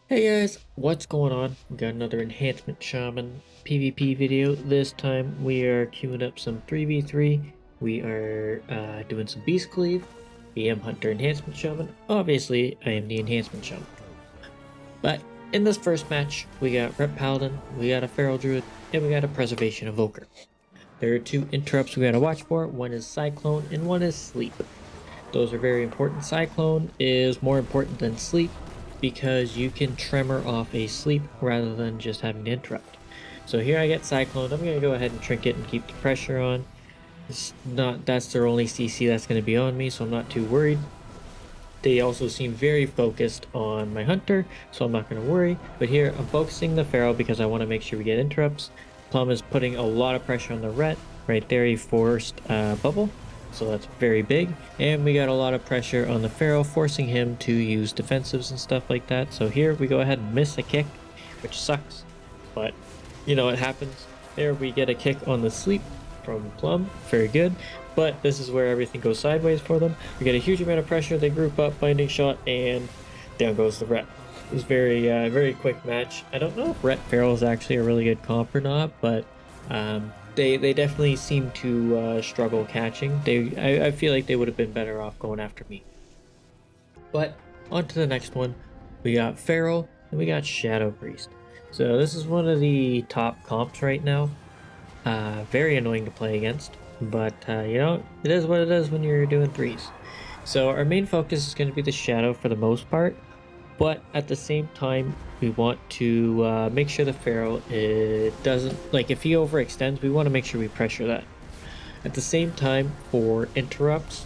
Hey guys, what's going on? We got another Enhancement Shaman PvP video. This time we are queuing up some 3v3. We are doing some Beast Cleave, BM Hunter Enhancement Shaman. Obviously, I am the Enhancement Shaman. But in this first match, we got Rep Paladin, we got a Feral Druid, and we got a Preservation Evoker. There are two interrupts we gotta watch for. One is Cyclone and one is Sleep. Those are very important. Cyclone is more important than Sleep because you can tremor off a sleep rather than just having to interrupt. So here I get Cyclone. I'm going to go ahead and trinket and keep the pressure on. That's their only CC that's going to be on me, so I'm not too worried. They also seem very focused on my Hunter, so I'm not going to worry. But here I'm focusing the Feral because I want to make sure we get interrupts. Plum is putting a lot of pressure on the Ret. Right there he forced Bubble, so that's very big. And we got a lot of pressure on the Feral, forcing him to use defensives and stuff like that. So here we go ahead and miss a kick, which sucks, but you know, it happens. There we get a kick on the Sleep from Plum, very good. But this is where everything goes sideways for them. We get a huge amount of pressure, they group up, binding shot, and down goes the Ret. It was very quick match. I don't know if Ret Feral is actually a really good comp or not, but they definitely seem to struggle catching. I feel like they would have been better off going after me. But on to the next one. We got Feral and we got Shadow Priest. So this is one of the top comps right now. Very annoying to play against, but you know, it is what it is when you're doing threes. So our main focus is going to be the Shadow for the most part, but at the same time, we want to make sure the Feral doesn't, like if he overextends, we want to make sure we pressure that. At the same time, for interrupts,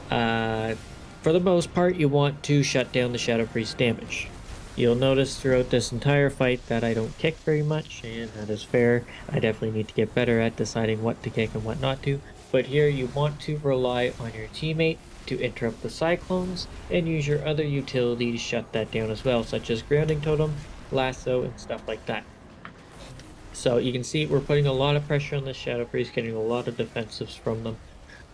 for the most part, you want to shut down the Shadow Priest damage. You'll notice throughout this entire fight that I don't kick very much, and that is fair. I definitely need to get better at deciding what to kick and what not to. But here you want to rely on your teammate to interrupt the Cyclones, and use your other utility to shut that down as well, such as Grounding Totem, Lasso, and stuff like that. So you can see we're putting a lot of pressure on the Shadow Priest, getting a lot of defensives from them.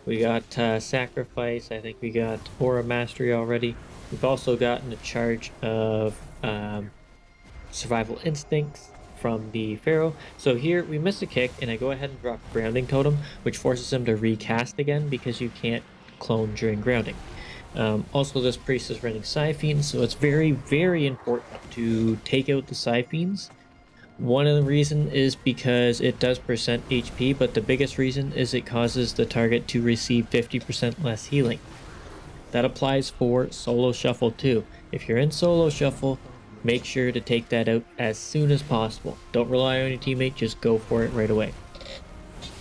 We got Sacrifice, I think we got Aura Mastery already. We've also gotten a charge of Survival Instincts from the Pharaoh. So here we miss a kick and I go ahead and drop Grounding Totem, which forces him to recast again because you can't clone during grounding. Also, this priest is running Psyfiends, so it's very important to take out the Psyfiends. One of the reasons is because it does percent HP, but the biggest reason is it causes the target to receive 50% less healing. That applies for solo shuffle too. If you're in solo shuffle, make sure to take that out as soon as possible. Don't rely on your teammate, just go for it right away.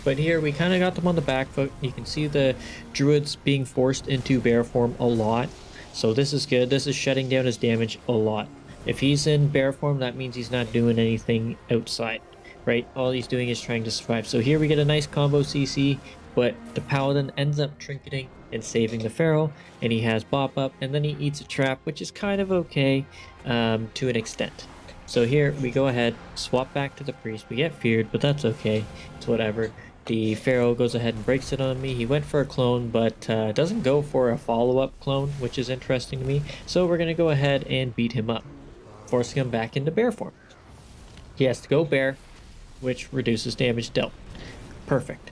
But here we kind of got them on the back foot. You can see the druids being forced into bear form a lot. So this is good. This is shutting down his damage a lot. If he's in bear form, that means he's not doing anything outside, right? All he's doing is trying to survive. So here we get a nice combo CC, but the paladin ends up trinketing and saving the feral, and he has bop up, and then he eats a trap, which is kind of okay to an extent. So here we go ahead, swap back to the priest. We get feared, but that's okay. It's whatever. The Pharaoh goes ahead and breaks it on me. He went for a clone, but doesn't go for a follow-up clone, which is interesting to me. So we're going to go ahead and beat him up, forcing him back into bear form. He has to go bear, which reduces damage dealt. Perfect.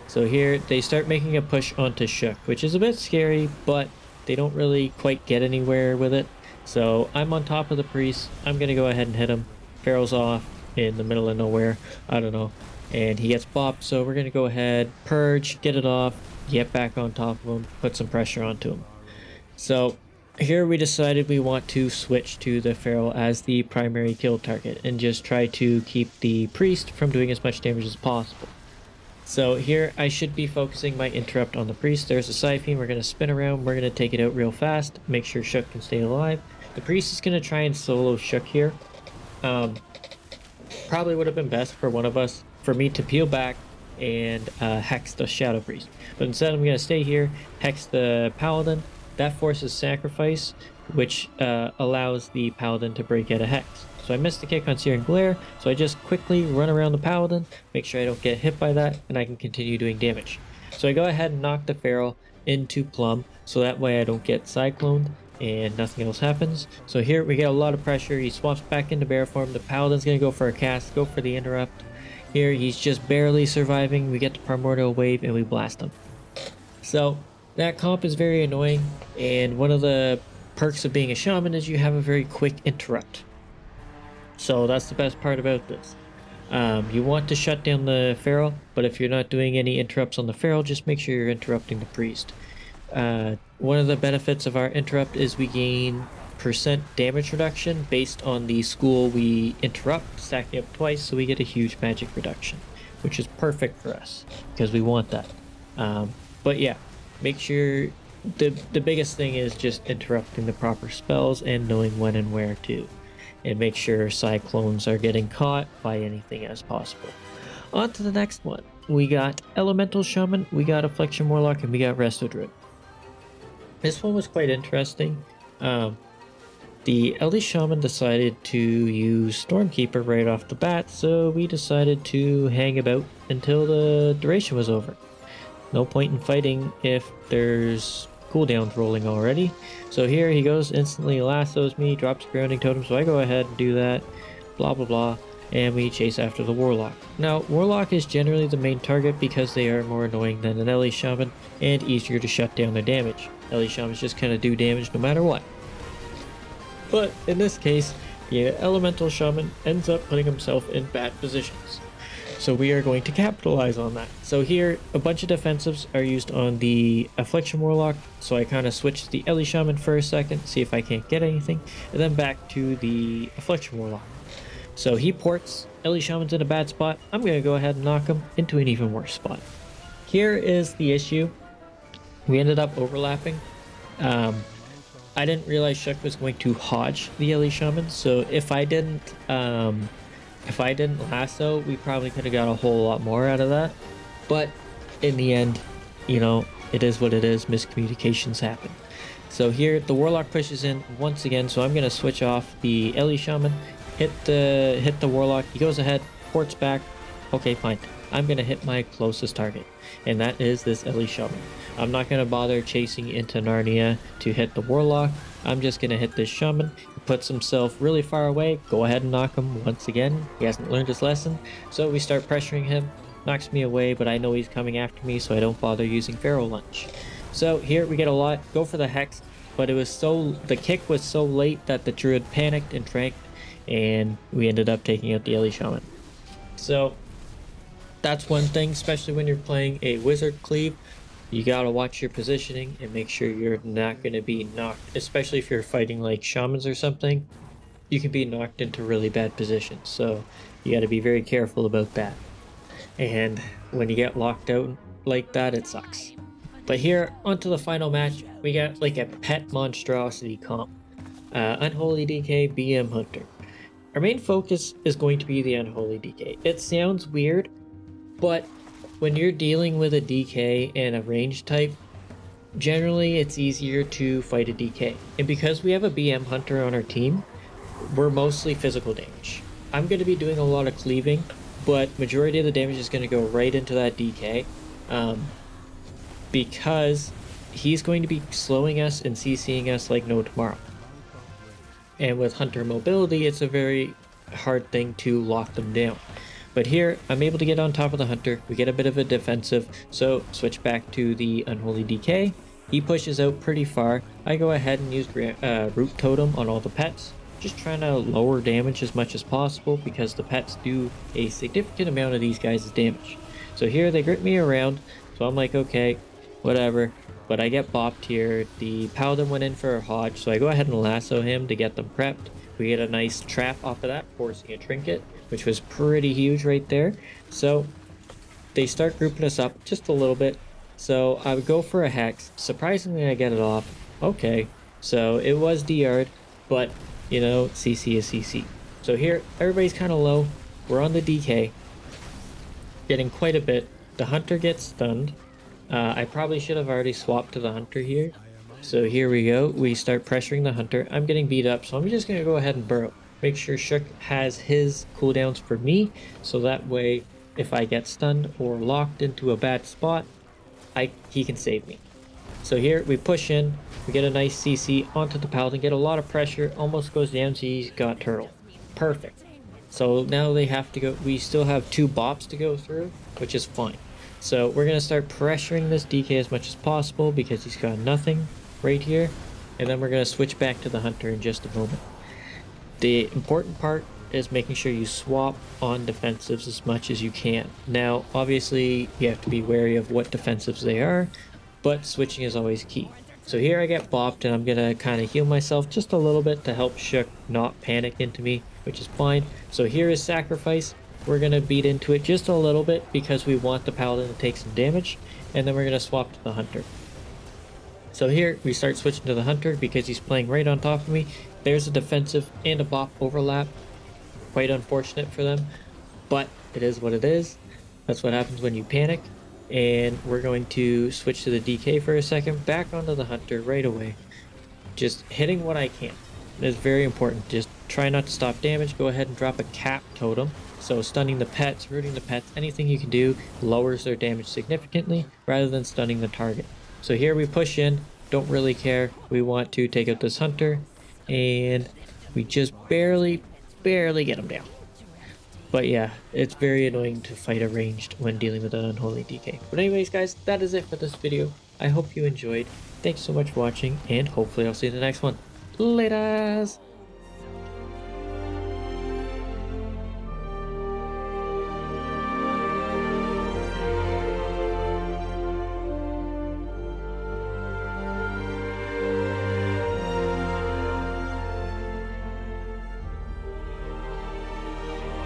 So here they start making a push onto Shook, which is a bit scary, but they don't really quite get anywhere with it. So I'm on top of the priest. I'm going to go ahead and hit him. Pharaoh's off in the middle of nowhere. I don't know. And he gets bopped, so we're going to go ahead, purge, get it off, get back on top of him, put some pressure onto him. So here we decided we want to switch to the Feral as the primary kill target and just try to keep the priest from doing as much damage as possible. So here I should be focusing my interrupt on the priest. There's a Siphene, we're going to spin around, we're going to take it out real fast, make sure Shook can stay alive. The priest is going to try and solo Shook here. Probably would have been best for one of us, for me to peel back and hex the Shadow Priest. But instead I'm going to stay here, hex the Paladin. That forces Sacrifice, which allows the Paladin to break out a hex. So I missed the kick on Searing Glare, so I just quickly run around the Paladin, make sure I don't get hit by that, and I can continue doing damage. So I go ahead and knock the Feral into Plum, so that way I don't get Cycloned. and nothing else happens. So here we get a lot of pressure. He swaps back into bear form. The paladin's gonna go for a cast, go for the interrupt. Here he's just barely surviving. We get the primordial wave and we blast him. So that comp is very annoying, and one of the perks of being a shaman is you have a very quick interrupt. So that's the best part about this. You want to shut down the feral, but if you're not doing any interrupts on the feral, just make sure you're interrupting the priest. One of the benefits of our interrupt is we gain percent damage reduction based on the school we interrupt, stacking up twice, so we get a huge magic reduction, which is perfect for us because we want that. But yeah, make sure the biggest thing is just interrupting the proper spells and knowing when and where to, and make sure cyclones are getting caught by anything as possible. On to the next one. We got Elemental Shaman, we got Affliction Warlock, and we got Resto Druid. This one was quite interesting. The LD Shaman decided to use Stormkeeper right off the bat, so we decided to hang about until the duration was over. No point in fighting if there's cooldowns rolling already. So here he goes, instantly lassos me, drops grounding totem, so I go ahead and do that, blah blah blah, and we chase after the Warlock. Now, Warlock is generally the main target because they are more annoying than an LE Shaman and easier to shut down their damage. LE Shamans just kind of do damage no matter what. But in this case, the Elemental Shaman ends up putting himself in bad positions. So we are going to capitalize on that. So here, a bunch of defensives are used on the Affliction Warlock. So I kind of switch to the Ellie Shaman for a second, see if I can't get anything, and then back to the Affliction Warlock. So he ports, Ellie Shaman's in a bad spot. I'm going to go ahead and knock him into an even worse spot. Here is the issue. We ended up overlapping. I didn't realize Shuck was going to hodge the Ellie Shaman, so if I didn't lasso, we probably could have got a whole lot more out of that. But in the end, you know, it is what it is. Miscommunications happen. So here, the Warlock pushes in once again, so I'm going to switch off the Ellie Shaman, hit the Warlock. He goes ahead, ports back. Okay, fine. I'm going to hit my closest target, and that is this Ellie Shaman. I'm not going to bother chasing into Narnia to hit the Warlock. I'm just going to hit this Shaman. He puts himself really far away. Go ahead and knock him once again. He hasn't learned his lesson. So we start pressuring him. Knocks me away, but I know he's coming after me, so I don't bother using Feral Lunge. So here we get a lot. Go for the Hex, but the kick was so late that the Druid panicked and tranked, and we ended up taking out the Ellie Shaman. So that's one thing, especially when you're playing a Wizard Cleave. You gotta watch your positioning and make sure you're not gonna be knocked, especially if you're fighting like shamans or something. You can be knocked into really bad positions, so you gotta be very careful about that. And when you get locked out like that, it sucks. But here, onto the final match, we got like a pet monstrosity comp. Unholy DK, BM Hunter. Our main focus is going to be the Unholy DK. It sounds weird, but when you're dealing with a DK and a range type, generally it's easier to fight a DK. And because we have a BM Hunter on our team, we're mostly physical damage. I'm going to be doing a lot of cleaving, but majority of the damage is going to go right into that DK, because he's going to be slowing us and CCing us like no tomorrow. And with Hunter mobility, it's a very hard thing to lock them down. But here, I'm able to get on top of the Hunter. We get a bit of a defensive, so switch back to the Unholy DK. He pushes out pretty far. I go ahead and use Root Totem on all the pets, just trying to lower damage as much as possible because the pets do a significant amount of these guys' damage. So here, they grip me around, so I'm like, okay, whatever. But I get bopped here. The Paladin went in for a hodge, so I go ahead and lasso him to get them prepped. We get a nice trap off of that, forcing a trinket, which was pretty huge right there. So they start grouping us up just a little bit. So I would go for a Hex. Surprisingly, I get it off. Okay, so it was DR'd, but you know, CC is CC. So here, everybody's kind of low. We're on the DK, getting quite a bit. The Hunter gets stunned. I probably should have already swapped to the Hunter here. So here we go. We start pressuring the Hunter. I'm getting beat up, so I'm just going to go ahead and burrow. Make sure Shook has his cooldowns for me, so that way if I get stunned or locked into a bad spot, he can save me. So here we push in, we get a nice CC onto the paladin, get a lot of pressure, almost goes down, so he's got turtle. Perfect. So now they have to go, we still have 2 bops to go through, which is fine. So we're going to start pressuring this DK as much as possible because he's got nothing right here. And then we're going to switch back to the hunter in just a moment. The important part is making sure you swap on defensives as much as you can. Now, obviously, you have to be wary of what defensives they are, but switching is always key. So here I get bopped and I'm gonna kind of heal myself just a little bit to help Shook not panic into me, which is fine. So here is sacrifice. We're gonna beat into it just a little bit because we want the paladin to take some damage, and then we're gonna swap to the hunter. So here we start switching to the hunter because he's playing right on top of me. There's a defensive and a bop overlap. Quite unfortunate for them, but it is what it is. That's what happens when you panic. And we're going to switch to the DK for a second, back onto the hunter right away. Just hitting what I can. It is very important. Just try not to stop damage. Go ahead and drop a cap totem. So stunning the pets, rooting the pets, anything you can do lowers their damage significantly rather than stunning the target. So here we push in, don't really care. We want to take out this hunter, and we just barely get him down. But yeah, it's very annoying to fight a ranged when dealing with an Unholy DK. But anyways guys, that is it for this video. I hope you enjoyed. Thanks so much for watching, and hopefully I'll see you in the next one. Laters!